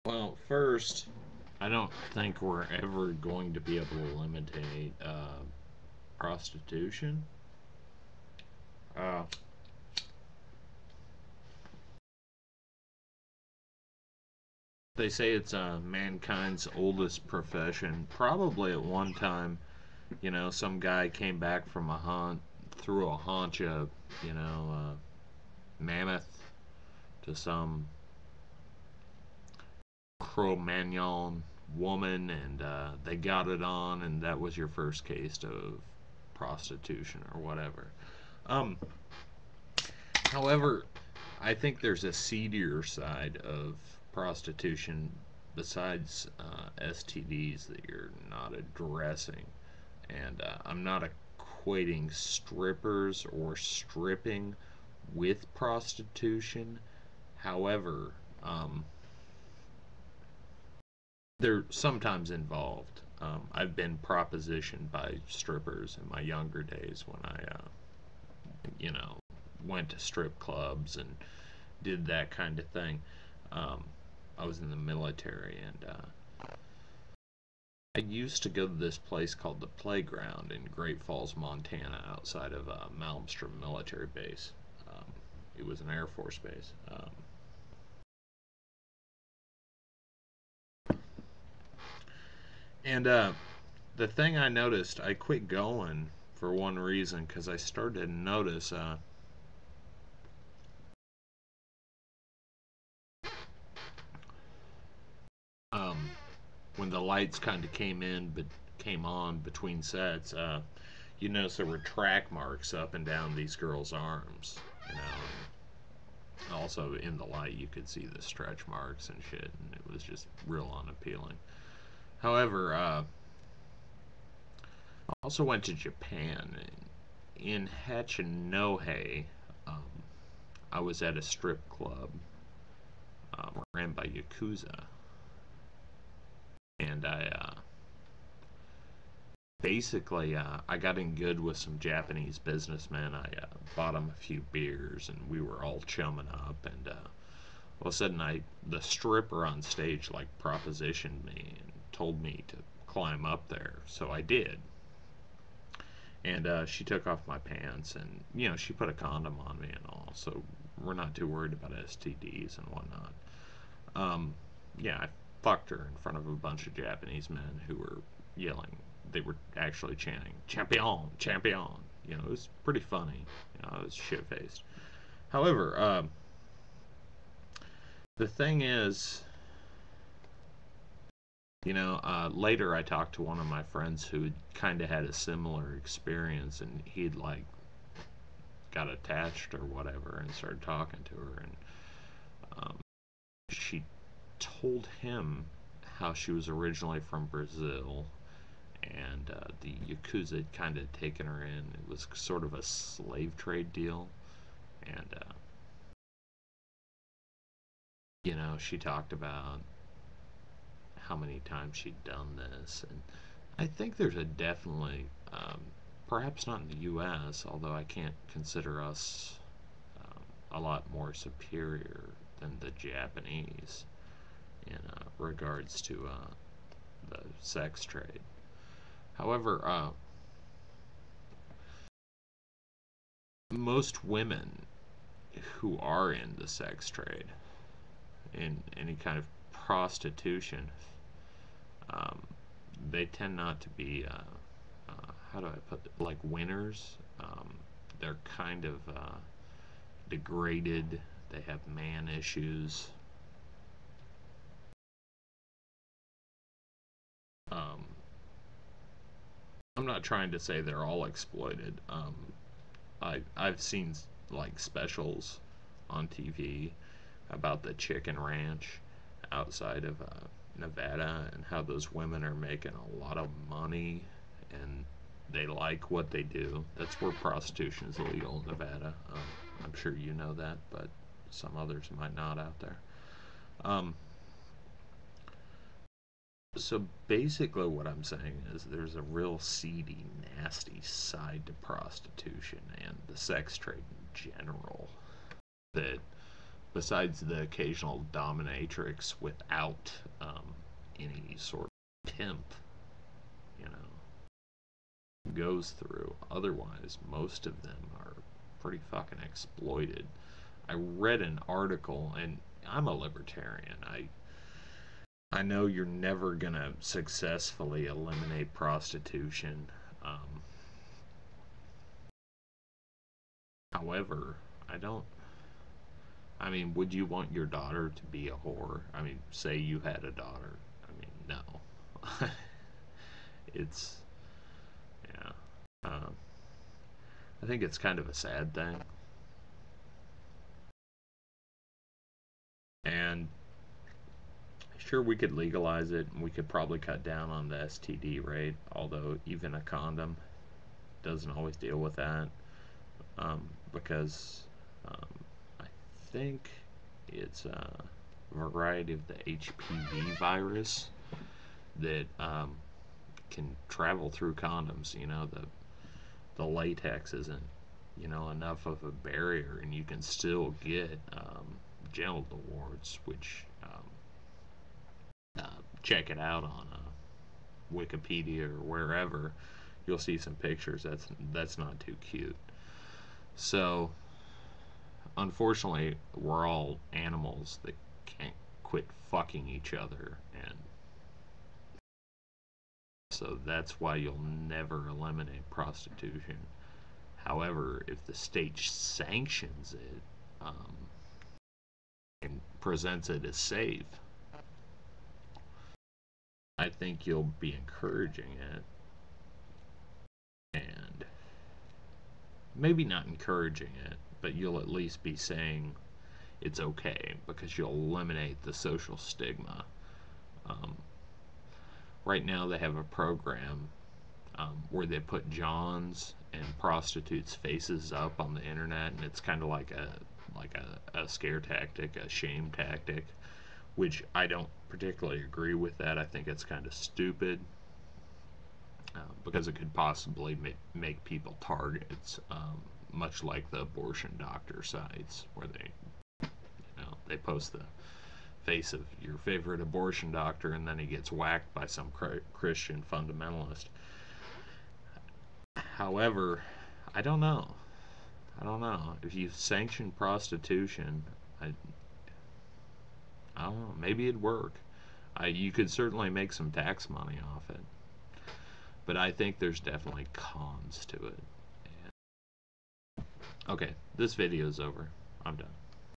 Well, first, I don't think we're ever going to be able to eliminate prostitution. Uh, they say it's mankind's oldest profession. Probably at one time, some guy came back from a hunt, threw a haunch of, mammoth to some Cro-Magnon woman, and they got it on, and that was your first case of prostitution or whatever. Um, However, I think there's a seedier side of prostitution besides STDs that you're not addressing. And I'm not equating strippers or stripping with prostitution. However, they're sometimes involved. I've been propositioned by strippers in my younger days when I, you know, went to strip clubs and did that kind of thing. Um, I was in the military, and I used to go to this place called the Playground in Great Falls, Montana, outside of Malmstrom Military Base. Um, it was an Air Force base. And the thing I noticed, I quit going for one reason because I started to notice um, when the lights kind of came on between sets, you notice there were track marks up and down these girls' arms. You know, and also in the light you could see the stretch marks and shit, and it was just real unappealing. However, I also went to Japan. In Hachinohe, um, I was at a strip club ran by Yakuza, and I got in good with some Japanese businessmen. I bought them a few beers, and we were all chumming up. And all of a sudden, the stripper on stage like propositioned me and told me to climb up there. So I did, and she took off my pants, and she put a condom on me and all. So we're not too worried about STDs and whatnot. Um, yeah, I fucked her in front of a bunch of Japanese men who were yelling. They were actually chanting "Champion, Champion." It was pretty funny. I was shit faced. However, the thing is, later I talked to one of my friends who kind of had a similar experience, and he'd like got attached or whatever, and started talking to her, and she told him how she was originally from Brazil, and the Yakuza had kind of taken her in. It was sort of a slave trade deal, and she talked about how many times she'd done this, and I think there's a definitely, perhaps not in the U.S., although I can't consider us a lot more superior than the Japanese in regards to the sex trade. However, most women who are in the sex trade, in any kind of prostitution, um, they tend not to be, how do I put it, like winners. They're kind of degraded. They have man issues. Um, I'm not trying to say they're all exploited. I've seen like specials on TV about the chicken ranch outside of Nevada, and how those women are making a lot of money, and they like what they do. That's where prostitution is illegal in Nevada. I'm sure you know that, but some others might not out there. Um, so basically, what I'm saying is there's a real seedy, nasty side to prostitution and the sex trade in general that besides the occasional dominatrix without any sort of pimp, you know, goes through. Otherwise, most of them are pretty fucking exploited. I read an article, and I'm a libertarian. I know you're never gonna successfully eliminate prostitution. Um, However, I don't. I mean, would you want your daughter to be a whore? I mean, say you had a daughter. I mean, no. It's, yeah. Um, I think it's kind of a sad thing. And sure, we could legalize it, and we could probably cut down on the STD rate, although even a condom doesn't always deal with that. Because um, I think it's a variety of the HPV virus that can travel through condoms. You know, the latex isn't, you know, enough of a barrier, and you can still get genital warts, which check it out on Wikipedia or wherever. You'll see some pictures. That's not too cute. So, unfortunately, we're all animals that can't quit fucking each other, and so that's why you'll never eliminate prostitution. However, if the state sanctions it and presents it as safe, I think you'll be encouraging it, and maybe not encouraging it, but you'll at least be saying it's okay because you'll eliminate the social stigma. Um, right now, they have a program where they put Johns and prostitutes' faces up on the internet, and it's kind of like a scare tactic, a shame tactic, which I don't particularly agree with. That I think it's kind of stupid. Because it could possibly make people targets, much like the abortion doctor sites where they post the face of your favorite abortion doctor, and then he gets whacked by some Christian fundamentalist. However, I don't know. I don't know if you sanction prostitution. I don't know. Maybe it'd work. You could certainly make some tax money off it, but I think there's definitely cons to it. Okay, this video is over. I'm done.